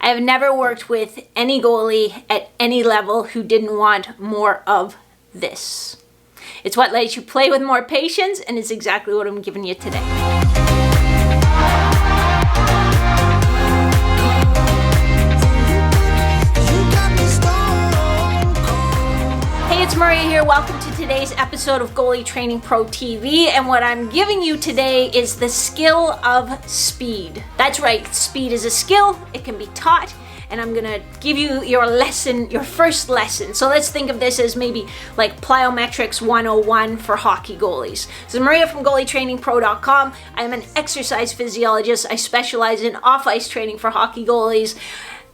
I have never worked with any goalie at any level who didn't want more of this. It's what lets you play with more patience, and it's exactly what I'm giving you today. Hey, it's Maria here. Welcome to today's episode of Goalie Training Pro TV, and what I'm giving you today is the skill of speed. That's right, speed is a skill. It can be taught. And I'm gonna give you your lesson, your first lesson. So let's think of this as maybe like Plyometrics 101 for hockey goalies. So Maria from goalietrainingpro.com. I'm an exercise physiologist. I specialize in off-ice training for hockey goalies.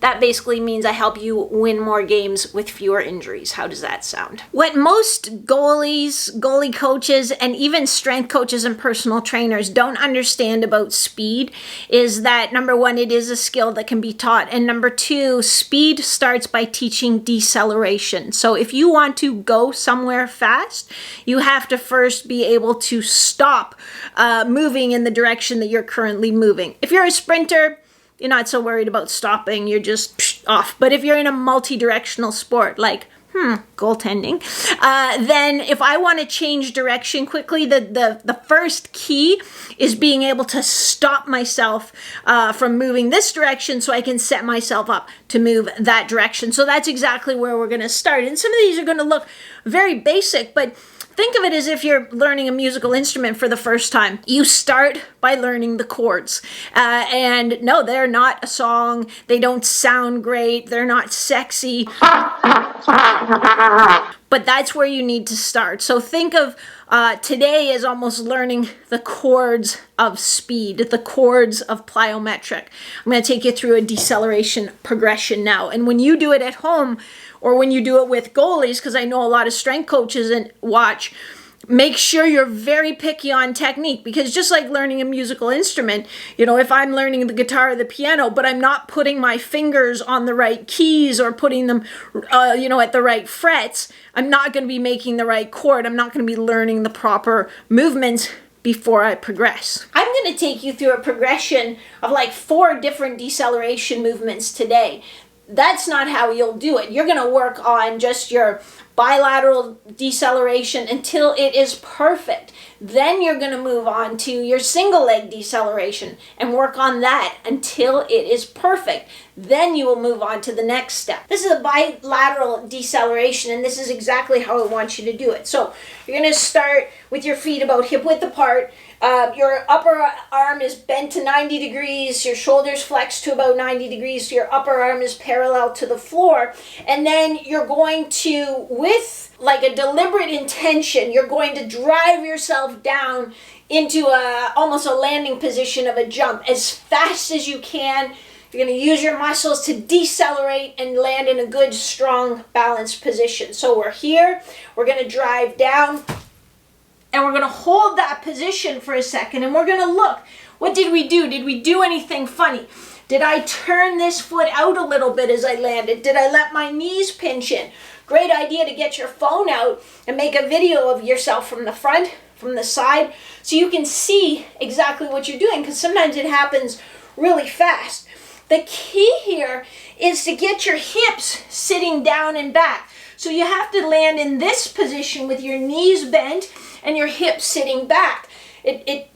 That basically means I help you win more games with fewer injuries. How does that sound? What most goalies, goalie coaches, and even strength coaches and personal trainers don't understand about speed is that, number one, it is a skill that can be taught. And number two, speed starts by teaching deceleration. So if you want to go somewhere fast, you have to first be able to stop moving in the direction that you're currently moving. If you're a sprinter, you're not so worried about stopping, you're just off. But if you're in a multi-directional sport like goaltending, then if I want to change direction quickly, the first key is being able to stop myself from moving this direction so I can set myself up to move that direction. So that's exactly where we're going to start. And some of these are going to look very basic, but think of it as if you're learning a musical instrument for the first time. You start by learning the chords. And no, they're not a song. They don't sound great. They're not sexy. But that's where you need to start. So think of today as almost learning the chords of speed, the chords of plyometric. I'm going to take you through a deceleration progression now. And when you do it at home, or when you do it with goalies, because I know a lot of strength coaches and watch, make sure you're very picky on technique, because just like learning a musical instrument, you know, if I'm learning the guitar or the piano, but I'm not putting my fingers on the right keys or putting them, at the right frets, I'm not going to be making the right chord. I'm not going to be learning the proper movements before I progress. I'm going to take you through a progression of like 4 different deceleration movements today. That's not how you'll do it. You're going to work on just your bilateral deceleration until it is perfect. Then you're going to move on to your single leg deceleration and work on that until it is perfect. Then you will move on to the next step. This is a bilateral deceleration, and this is exactly how I want you to do it. So you're going to start with your feet about hip width apart. Your upper arm is bent to 90 degrees, your shoulders flexed to about 90 degrees, your upper arm is parallel to the floor, and then you're going to, with like a deliberate intention, you're going to drive yourself down into almost a landing position of a jump as fast as you can. You're going to use your muscles to decelerate and land in a good, strong, balanced position. So we're here, we're going to drive down, and we're going to hold that position for a second, and we're going to look. What did we do? Did we do anything funny? Did I turn this foot out a little bit as I landed? Did I let my knees pinch in? Great idea to get your phone out and make a video of yourself from the front, from the side, so you can see exactly what you're doing, because sometimes it happens really fast. The key here is to get your hips sitting down and back. So you have to land in this position with your knees bent and your hips sitting back. It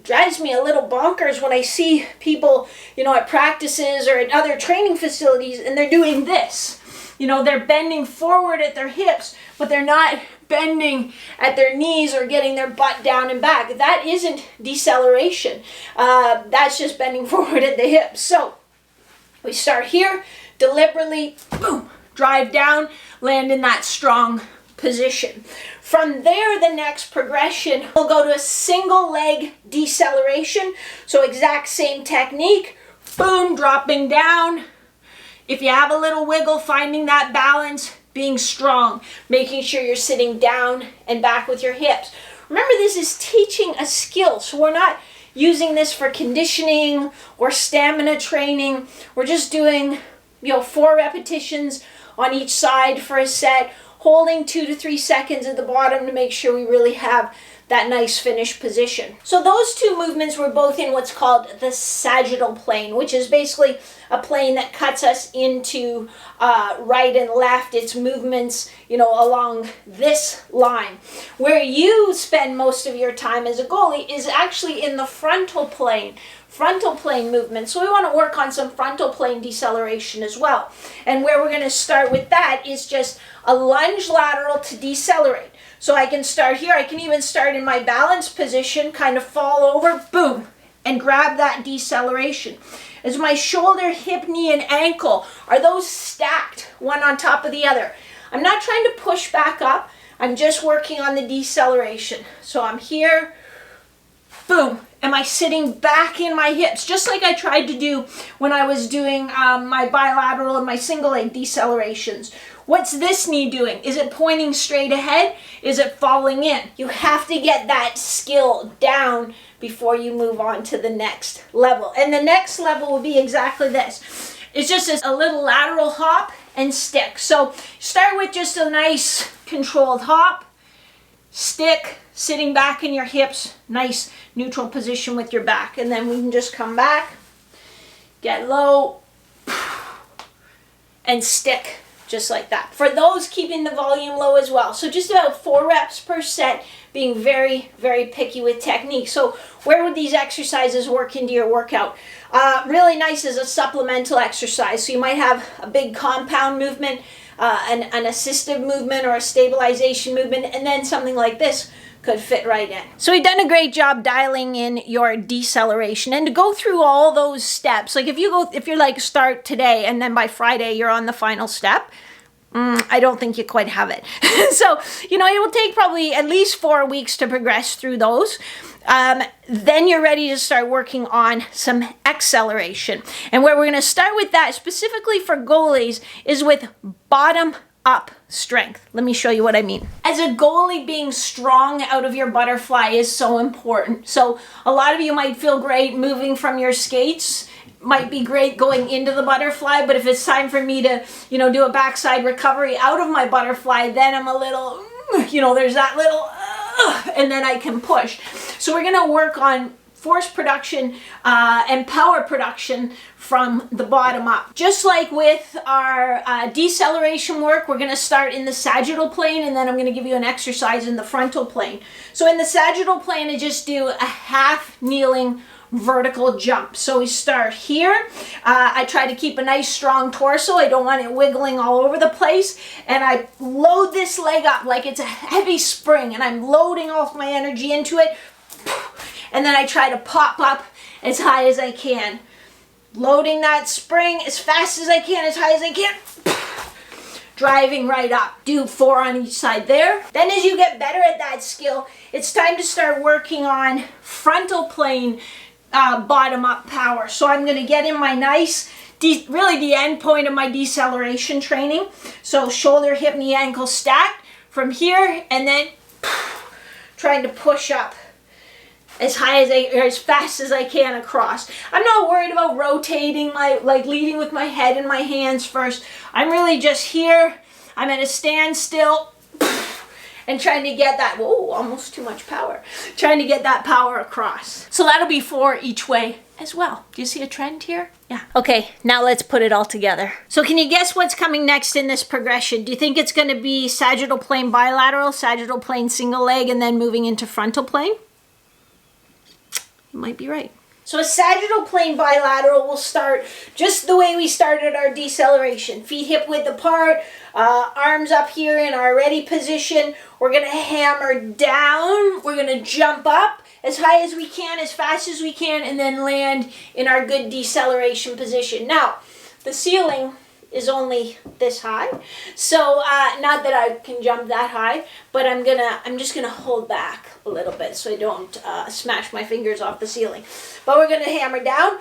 drives me a little bonkers when I see people, at practices or at other training facilities, and they're doing this. They're bending forward at their hips, but they're not bending at their knees or getting their butt down and back. That isn't deceleration. That's just bending forward at the hips. So we start here, deliberately, boom, drive down, land in that strong position. From there, the next progression, we'll go to a single leg deceleration. So exact same technique, boom, dropping down. If you have a little wiggle, finding that balance, being strong, making sure you're sitting down and back with your hips. Remember, this is teaching a skill, so we're not using this for conditioning or stamina training. We're just doing, 4 repetitions on each side for a set, holding 2 to 3 seconds at the bottom to make sure we really have that nice finished position. So those two movements were both in what's called the sagittal plane, which is basically a plane that cuts us into right and left. It's movements, along this line. Where you spend most of your time as a goalie is actually in the frontal plane movement. So we want to work on some frontal plane deceleration as well. And where we're going to start with that is just a lunge lateral to decelerate. So I can start here. I can even start in my balance position, kind of fall over, boom, and grab that deceleration. Is my shoulder, hip, knee, and ankle, are those stacked one on top of the other? I'm not trying to push back up. I'm just working on the deceleration. So I'm here, boom. Am I sitting back in my hips? Just like I tried to do when I was doing my bilateral and my single leg decelerations. What's this knee doing? Is it pointing straight ahead? Is it falling in? You have to get that skill down before you move on to the next level. And the next level will be exactly this. It's just a little lateral hop and stick. So start with just a nice controlled hop, stick, sitting back in your hips, nice neutral position with your back. And then we can just come back, get low, and stick. Just like that. For those, keeping the volume low as well. So just about 4 reps per set, being very, very picky with technique. So where would these exercises work into your workout? Really nice as a supplemental exercise. So you might have a big compound movement, an assistive movement or a stabilization movement, and then something like this could fit right in. So we've done a great job dialing in your deceleration, and to go through all those steps. Like if you're like start today and then by Friday you're on the final step, I don't think you quite have it. So, it will take probably at least 4 weeks to progress through those. Then you're ready to start working on some acceleration. And where we're going to start with that specifically for goalies is with bottom up strength. Let me show you what I mean. As a goalie, being strong out of your butterfly is so important. So a lot of you might feel great moving from your skates, might be great going into the butterfly, but if it's time for me to, do a backside recovery out of my butterfly, then I'm a little, there's that little, and then I can push. So we're going to work on force production and power production from the bottom up. Just like with our deceleration work, we're going to start in the sagittal plane, and then I'm going to give you an exercise in the frontal plane. So in the sagittal plane, I just do a half kneeling vertical jump. So we start here. I try to keep a nice strong torso. I don't want it wiggling all over the place. And I load this leg up like it's a heavy spring, and I'm loading all my energy into it. And then I try to pop up as high as I can. Loading that spring as fast as I can, as high as I can. Driving right up. Do 4 on each side there. Then as you get better at that skill, it's time to start working on frontal plane bottom up power. So I'm going to get in my nice, really the end point of my deceleration training. So shoulder, hip, knee, ankle stacked from here, and then trying to push up as high as or as fast as I can across. I'm not worried about rotating leading with my head and my hands first. I'm really just here. I'm at a standstill and trying to get that, whoa, almost too much power. Trying to get that power across. So that'll be 4 each way as well. Do you see a trend here? Yeah. Okay, now let's put it all together. So can you guess what's coming next in this progression? Do you think it's going to be sagittal plane bilateral, sagittal plane single leg, and then moving into frontal plane? You might be right. So a sagittal plane bilateral will start just the way we started our deceleration. Feet hip width apart, arms up here in our ready position. We're going to hammer down. We're going to jump up as high as we can, as fast as we can, and then land in our good deceleration position. Now, the ceiling is only this high, so not that I can jump that high, but I'm just gonna hold back a little bit so I don't smash my fingers off the ceiling. But we're gonna hammer down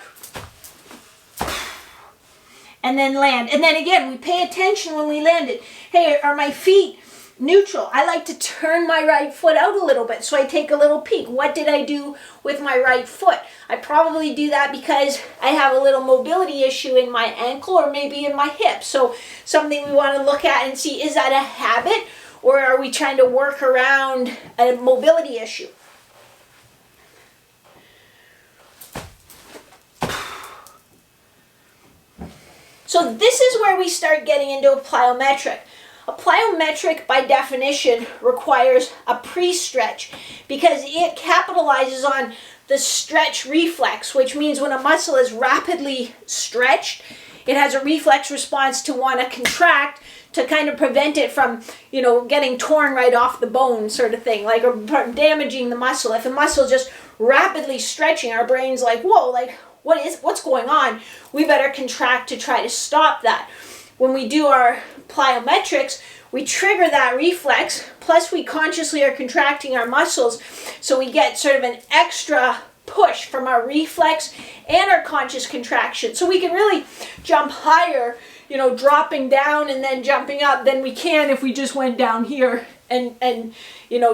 and then land, and then again we pay attention when we land it. Hey, are my feet neutral? I like to turn my right foot out a little bit, so I take a little peek. What did I do with my right foot? I probably do that because I have a little mobility issue in my ankle or maybe in my hip. So something we want to look at and see, is that a habit or are we trying to work around a mobility issue? So this is where we start getting into a plyometric. A plyometric, by definition, requires a pre-stretch because it capitalizes on the stretch reflex, which means when a muscle is rapidly stretched, it has a reflex response to want to contract to kind of prevent it from, getting torn right off the bone sort of thing, like, or damaging the muscle. If a muscle is just rapidly stretching, our brain's like, whoa, like, what's going on? We better contract to try to stop that. When we do our plyometrics, we trigger that reflex, plus we consciously are contracting our muscles, so we get sort of an extra push from our reflex and our conscious contraction. So we can really jump higher, dropping down and then jumping up than we can if we just went down here and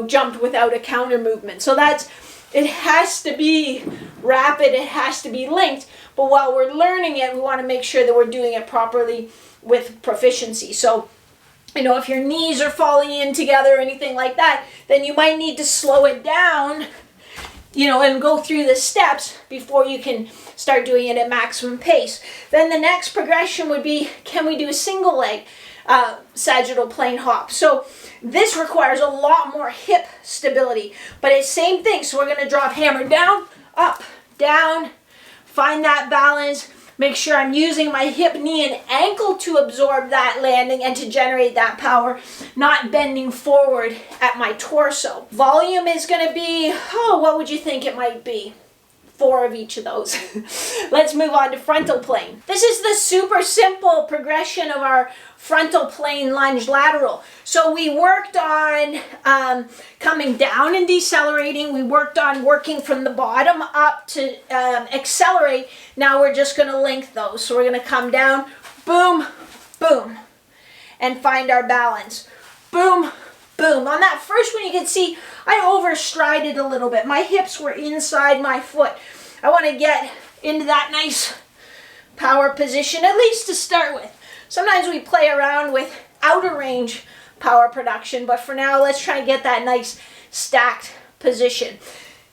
jumped without a counter movement. So it has to be rapid, it has to be linked, but while we're learning it, we want to make sure that we're doing it properly with proficiency. So, if your knees are falling in together or anything like that, then you might need to slow it down, and go through the steps before you can start doing it at maximum pace. Then the next progression would be, can we do a single leg sagittal plane hop? So this requires a lot more hip stability, but it's same thing. So we're going to drop hammer down, up, down, find that balance, make sure I'm using my hip, knee, and ankle to absorb that landing and to generate that power, not bending forward at my torso. Volume is going to be, what would you think it might be? 4 of each of those. Let's move on to frontal plane. This is the super simple progression of our frontal plane lunge lateral. So we worked on coming down and decelerating. We worked on working from the bottom up to accelerate. Now we're just going to link those. So we're going to come down, boom, boom, and find our balance. Boom, boom. On that first one, you can see I overstrided a little bit. My hips were inside my foot. I want to get into that nice power position, at least to start with. Sometimes we play around with outer range power production, but for now, let's try and get that nice stacked position.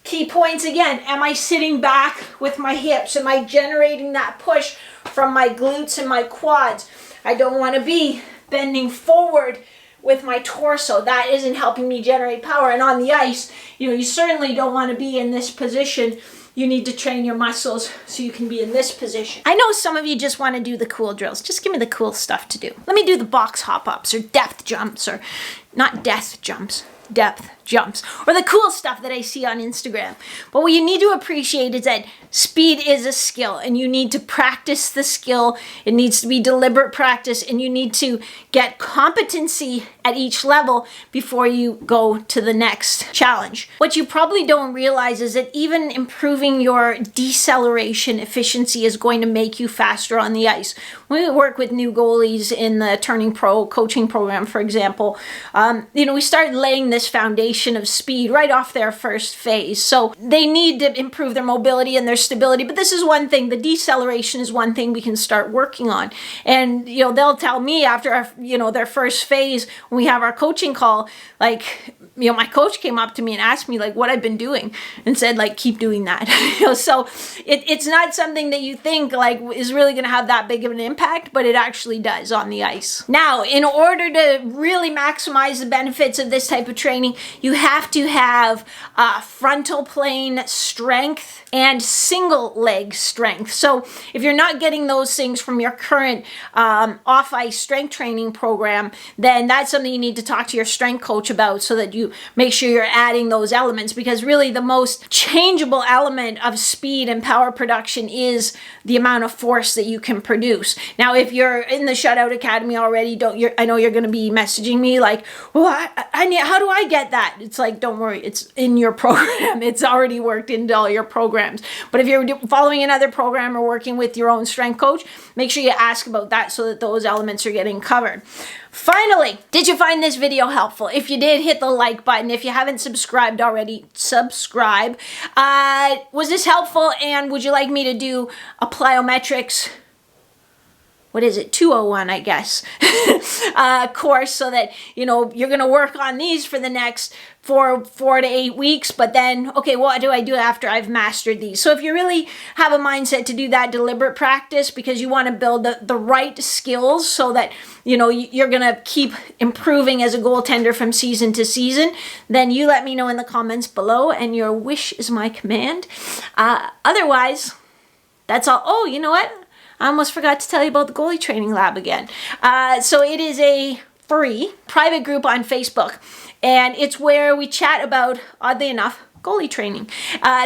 Key points again, am I sitting back with my hips? Am I generating that push from my glutes and my quads? I don't want to be bending forward with my torso. That isn't helping me generate power. And on the ice, you certainly don't want to be in this position. You need to train your muscles so you can be in this position. I know some of you just want to do the cool drills. Just give me the cool stuff to do. Let me do the box hop-ups or depth jumps, or not death jumps, depth jumps, or the cool stuff that I see on Instagram. But what you need to appreciate is that speed is a skill, and you need to practice the skill. It needs to be deliberate practice, and you need to get competency at each level before you go to the next challenge. What you probably don't realize is that even improving your deceleration efficiency is going to make you faster on the ice. When we work with new goalies in the Turning Pro coaching program, for example, we start laying this foundation of speed right off their first phase. So they need to improve their mobility and their stability, but this is one thing. The deceleration is one thing we can start working on. And they'll tell me after our, their first phase, when we have our coaching call, like, my coach came up to me and asked me like what I've been doing and said like, keep doing that. So it's not something that you think like is really going to have that big of an impact, but it actually does on the ice. Now, in order to really maximize the benefits of this type of training, you have to have frontal plane strength and single leg strength. So if you're not getting those things from your current off-ice strength training program, then that's something you need to talk to your strength coach about so that you make sure you're adding those elements, because really the most changeable element of speed and power production is the amount of force that you can produce. Now, if you're in the Shutout Academy already, I know you're going to be messaging me like, well, how do I get that? It's like, don't worry, it's in your program. It's already worked into all your programs. But if you're following another program or working with your own strength coach, make sure you ask about that so that those elements are getting covered. Finally, did you find this video helpful? If you did, hit the like button. If you haven't subscribed already, subscribe. Was this helpful, and would you like me to do a plyometrics what is it, 201, I guess, course, so that, you know, you're going to work on these for the next 4 to 8 weeks, but then, okay, what do I do after I've mastered these? So if you really have a mindset to do that deliberate practice because you want to build the right skills so that, you know, you're going to keep improving as a goaltender from season to season, then you let me know in the comments below, and your wish is my command. Otherwise, that's all. Oh, you know what? I almost forgot to tell you about the goalie training lab again. So it is a free private group on Facebook, and it's where we chat about, oddly enough, goalie training.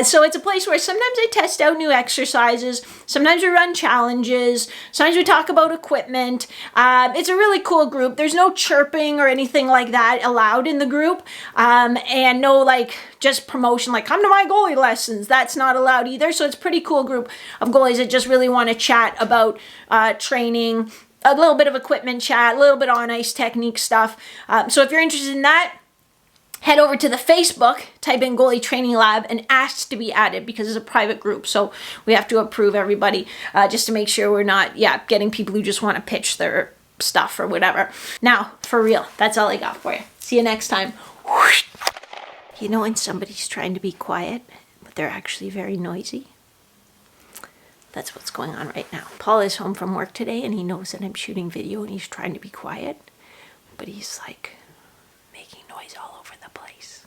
So it's a place where sometimes I test out new exercises, sometimes we run challenges, sometimes we talk about equipment. It's a really cool group. There's no chirping or anything like that allowed in the group, and no like just promotion like come to my goalie lessons. That's not allowed either. So it's a pretty cool group of goalies that just really want to chat about training, a little bit of equipment chat, a little bit on ice technique stuff. So if you're interested in that, head over to the Facebook, type in Goalie Training Lab, and ask to be added because it's a private group. So we have to approve everybody just to make sure we're not, getting people who just want to pitch their stuff or whatever. Now, for real, that's all I got for you. See you next time. You know when somebody's trying to be quiet, but they're actually very noisy? That's what's going on right now. Paul is home from work today, and he knows that I'm shooting video, and he's trying to be quiet, but he's like making noise all over the place.